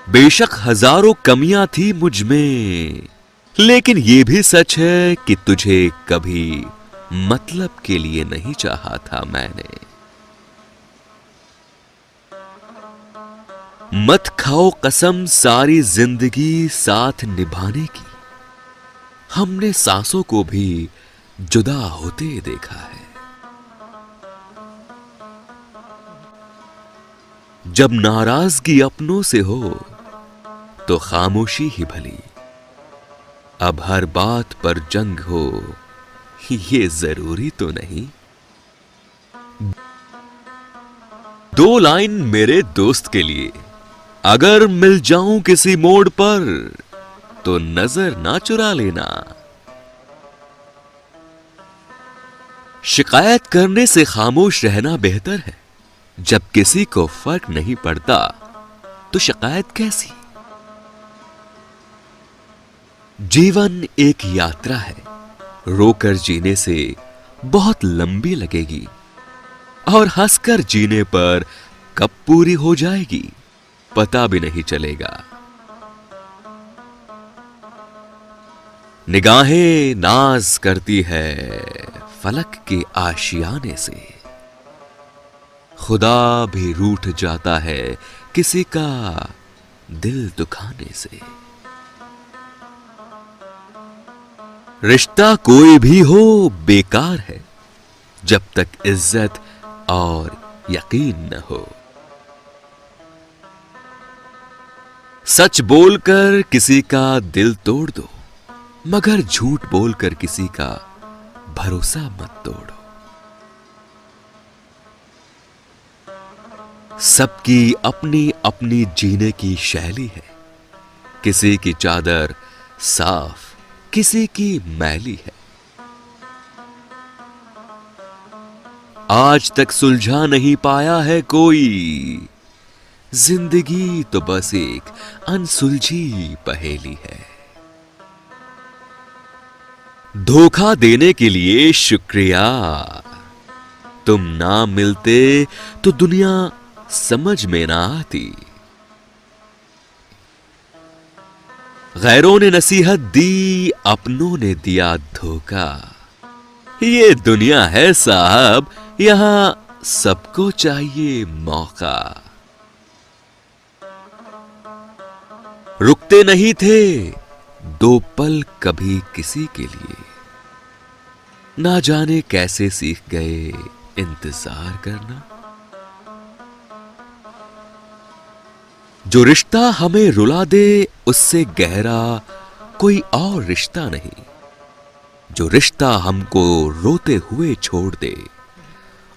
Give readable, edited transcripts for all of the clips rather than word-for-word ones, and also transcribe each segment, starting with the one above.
बेशक हजारों कमियां थी मुझ में, लेकिन ये भी सच है कि तुझे कभी मतलब के लिए नहीं चाहा था मैंने। मत खाओ कसम सारी जिंदगी साथ निभाने की, हमने सांसों को भी जुदा होते देखा है। जब नाराजगी अपनों से हो तो खामोशी ही भली, अब हर बात पर जंग हो ये जरूरी तो नहीं। दो लाइन मेरे दोस्त के लिए, अगर मिल जाऊं किसी मोड़ पर तो नजर ना चुरा लेना। शिकायत करने से खामोश रहना बेहतर है, जब किसी को फर्क नहीं पड़ता तो शिकायत कैसी। जीवन एक यात्रा है, रोकर जीने से बहुत लंबी लगेगी और हंसकर जीने पर कब पूरी हो जाएगी पता भी नहीं चलेगा। निगाहें नाज करती है फलक के आशियाने से, खुदा भी रूठ जाता है किसी का दिल दुखाने से। रिश्ता कोई भी हो बेकार है जब तक इज्जत और यकीन न हो। सच बोलकर किसी का दिल तोड़ दो, मगर झूठ बोलकर किसी का भरोसा मत तोड़ो। सबकी अपनी अपनी जीने की शैली है, किसी की चादर साफ किसी की मैली है। आज तक सुलझा नहीं पाया है कोई, जिंदगी तो बस एक अनसुलझी पहेली है। धोखा देने के लिए शुक्रिया, तुम ना मिलते तो दुनिया समझ में ना आती। गैरों ने नसीहत दी, अपनों ने दिया धोखा। ये दुनिया है साहब, यहां सबको चाहिए मौका। रुकते नहीं थे दो पल कभी किसी के लिए, ना जाने कैसे सीख गए इंतजार करना। जो रिश्ता हमें रुला दे उससे गहरा कोई और रिश्ता नहीं, जो रिश्ता हमको रोते हुए छोड़ दे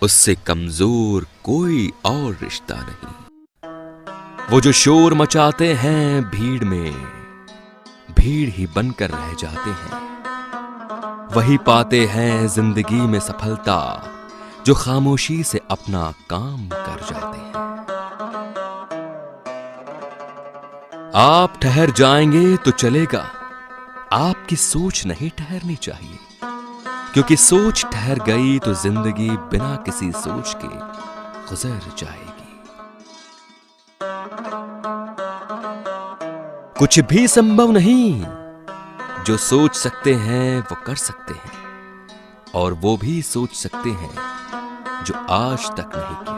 उससे कमजोर कोई और रिश्ता नहीं। वो जो शोर मचाते हैं भीड़ में, भीड़ ही बनकर रह जाते हैं। वही पाते हैं जिंदगी में सफलता जो खामोशी से अपना काम कर जाते हैं। आप ठहर जाएंगे तो चलेगा, आपकी सोच नहीं ठहरनी चाहिए, क्योंकि सोच ठहर गई तो जिंदगी बिना किसी सोच के गुजर जाएगी। कुछ भी संभव नहीं, जो सोच सकते हैं वो कर सकते हैं, और वो भी सोच सकते हैं जो आज तक नहीं किया।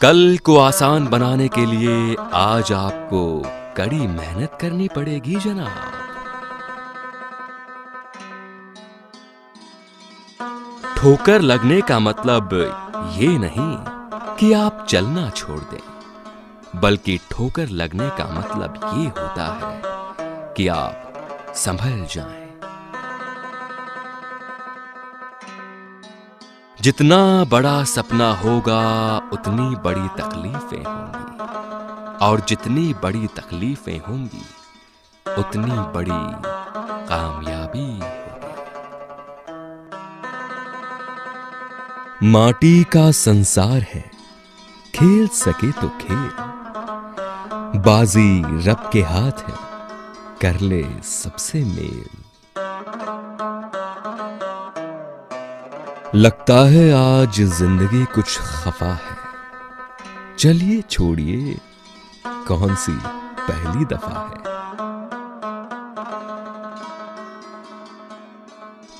कल को आसान बनाने के लिए आज आपको कड़ी मेहनत करनी पड़ेगी जनाब। ठोकर लगने का मतलब ये नहीं कि आप चलना छोड़ दें, बल्कि ठोकर लगने का मतलब ये होता है कि आप संभल जाएं। जितना बड़ा सपना होगा उतनी बड़ी तकलीफें होंगी, और जितनी बड़ी तकलीफें होंगी उतनी बड़ी कामयाबी होगी। माटी का संसार है, खेल सके तो खेल, बाजी रब के हाथ है, कर ले सबसे मेल। लगता है आज जिंदगी कुछ खफा है, चलिए छोड़िए, कौन सी पहली दफा है।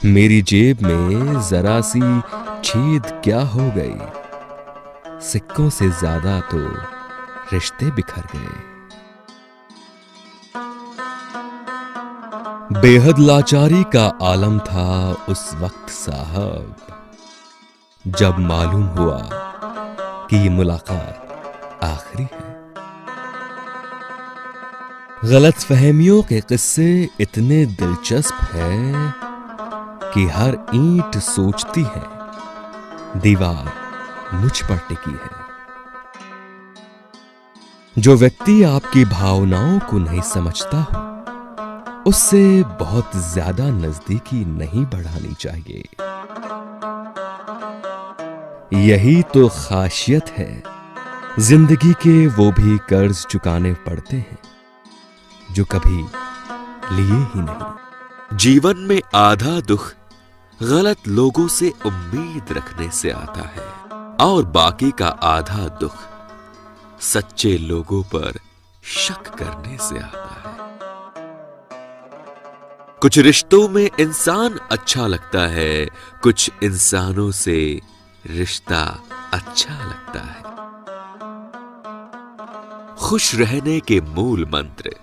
मेरी जेब में जरा सी छेद क्या हो गई, सिक्कों से ज्यादा तो रिश्ते बिखर गए। बेहद लाचारी का आलम था उस वक्त साहब, जब मालूम हुआ कि ये मुलाकात आखिरी है। गलतफहमियों के किस्से इतने दिलचस्प हैं कि हर ईंट सोचती है दीवार मुझ पर टिकी है। जो व्यक्ति आपकी भावनाओं को नहीं समझता हो, उससे बहुत ज्यादा नजदीकी नहीं बढ़ानी चाहिए। यही तो खासियत है जिंदगी के, वो भी कर्ज चुकाने पड़ते हैं जो कभी लिए ही नहीं। जीवन में आधा दुख गलत लोगों से उम्मीद रखने से आता है, और बाकी का आधा दुख सच्चे लोगों पर शक करने से आता है। कुछ रिश्तों में इंसान अच्छा लगता है, कुछ इंसानों से रिश्ता अच्छा लगता है। खुश रहने के मूल मंत्र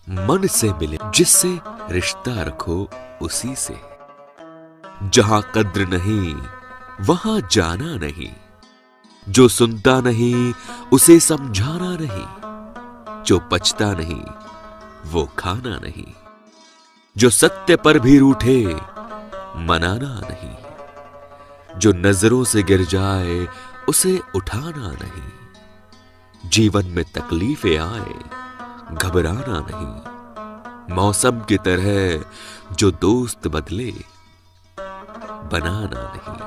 मन से मिले, जिससे रिश्ता रखो उसी से। जहां कद्र नहीं वहां जाना नहीं, जो सुनता नहीं उसे समझाना नहीं, जो पचता नहीं वो खाना नहीं, जो सत्य पर भी रूठे मनाना नहीं, जो नजरों से गिर जाए उसे उठाना नहीं। जीवन में तकलीफें आए घबराना नहीं, मौसम की तरह जो दोस्त बदले बनाना नहीं।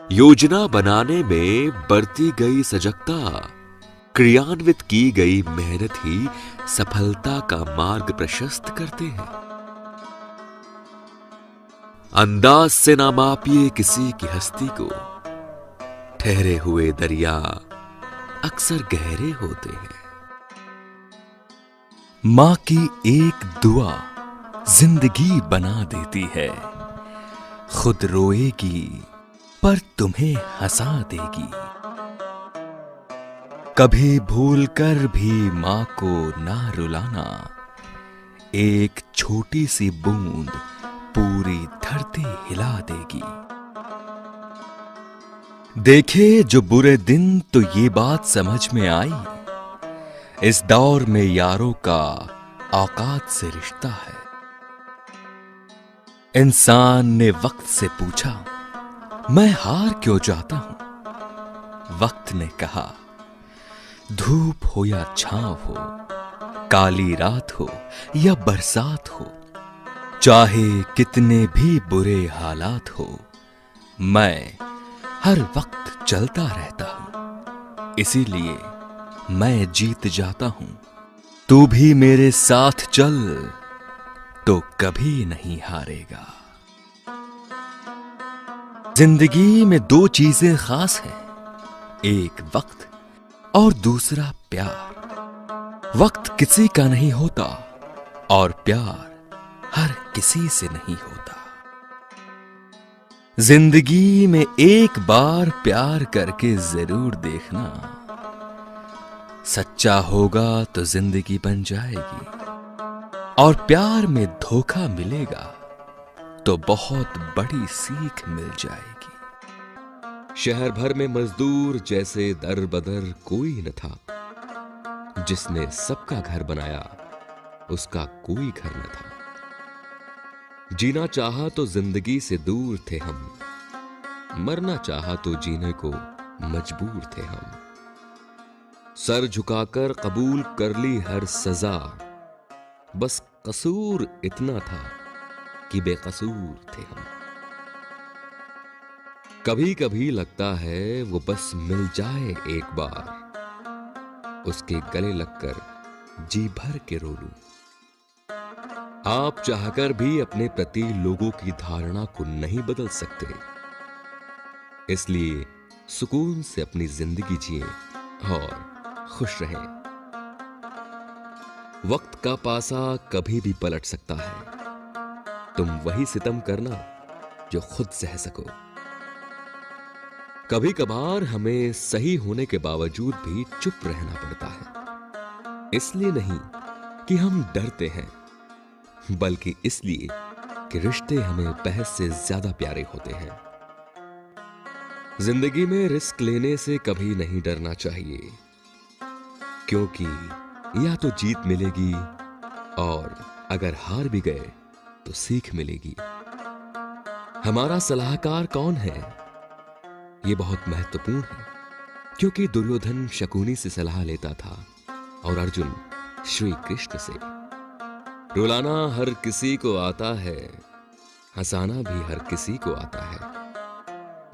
योजना बनाने में बरती गई सजगता, क्रियान्वित की गई मेहनत ही सफलता का मार्ग प्रशस्त करते हैं। अंदाज से ना मापिए किसी की हस्ती को, ठहरे हुए दरिया अक्सर गहरे होते हैं। मां की एक दुआ जिंदगी बना देती है, खुद रोएगी पर तुम्हें हंसा देगी। कभी भूल कर भी मां को ना रुलाना, एक छोटी सी बूंद पूरी धरती हिला देगी। देखे जो बुरे दिन तो ये बात समझ में आई, इस दौर में यारों का औकात से रिश्ता है। इंसान ने वक्त से पूछा, मैं हार क्यों जाता हूं? वक्त ने कहा, धूप हो या छांव हो, काली रात हो या बरसात हो, चाहे कितने भी बुरे हालात हो, मैं हर वक्त चलता रहता हूं, इसीलिए मैं जीत जाता हूं। तू भी मेरे साथ चल तो कभी नहीं हारेगा। जिंदगी में दो चीजें खास हैं, एक वक्त और दूसरा प्यार। वक्त किसी का नहीं होता और प्यार हर किसी से नहीं होता। जिंदगी में एक बार प्यार करके जरूर देखना, सच्चा होगा तो जिंदगी बन जाएगी, और प्यार में धोखा मिलेगा तो बहुत बड़ी सीख मिल जाएगी। शहर भर में मजदूर जैसे दर बदर कोई न था, जिसने सबका घर बनाया उसका कोई घर न था। जीना चाहा तो जिंदगी से दूर थे हम, मरना चाहा तो जीने को मजबूर थे हम। सर झुकाकर कबूल कर ली हर सजा, बस कसूर इतना था कि बेकसूर थे हम। कभी कभी लगता है वो बस मिल जाए एक बार, उसके गले लगकर जी भर के रो लूं। आप चाहकर भी अपने प्रति लोगों की धारणा को नहीं बदल सकते, इसलिए सुकून से अपनी जिंदगी जिएं और खुश रहें। वक्त का पासा कभी भी पलट सकता है। तुम वही सितम करना जो खुद सह सको। कभी कभार हमें सही होने के बावजूद भी चुप रहना पड़ता है। इसलिए नहीं कि हम डरते हैं, बल्कि इसलिए कि रिश्ते हमें बहस से ज्यादा प्यारे होते हैं। जिंदगी में रिस्क लेने से कभी नहीं डरना चाहिए, क्योंकि या तो जीत मिलेगी और अगर हार भी गए तो सीख मिलेगी। हमारा सलाहकार कौन है, यह बहुत महत्वपूर्ण है, क्योंकि दुर्योधन शकुनी से सलाह लेता था और अर्जुन श्री कृष्ण से। रुलाना हर किसी को आता है, हंसाना भी हर किसी को आता है।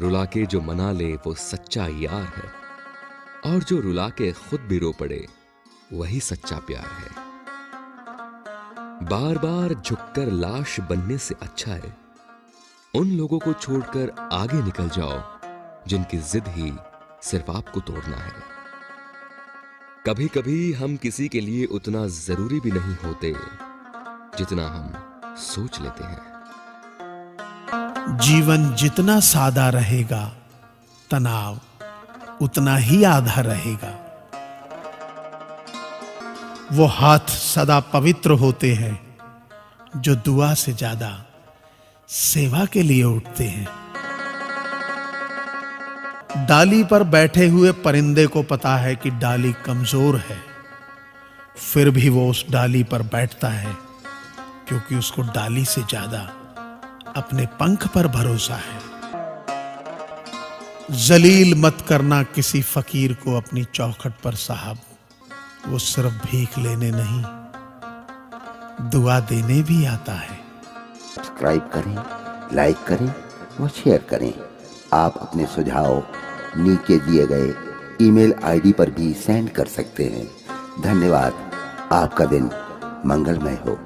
रुला के जो मना ले वो सच्चा यार है, और जो रुला के खुद भी रो पड़े वही सच्चा प्यार है। बार बार झुककर लाश बनने से अच्छा है उन लोगों को छोड़कर आगे निकल जाओ जिनकी जिद ही सिर्फ आपको तोड़ना है। कभी कभी हम किसी के लिए उतना जरूरी भी नहीं होते जितना हम सोच लेते हैं। जीवन जितना सादा रहेगा, तनाव उतना ही आधा रहेगा। वो हाथ सदा पवित्र होते हैं जो दुआ से ज्यादा सेवा के लिए उठते हैं। डाली पर बैठे हुए परिंदे को पता है कि डाली कमजोर है, फिर भी वो उस डाली पर बैठता है क्योंकि उसको डाली से ज्यादा अपने पंख पर भरोसा है। जलील मत करना किसी फकीर को अपनी चौखट पर साहब, वो सिर्फ भीख लेने नहीं दुआ देने भी आता है। सब्सक्राइब करें, लाइक करें व शेयर करें। आप अपने सुझाव नीचे दिए गए ईमेल आईडी पर भी सेंड कर सकते हैं। धन्यवाद। आपका दिन मंगलमय हो।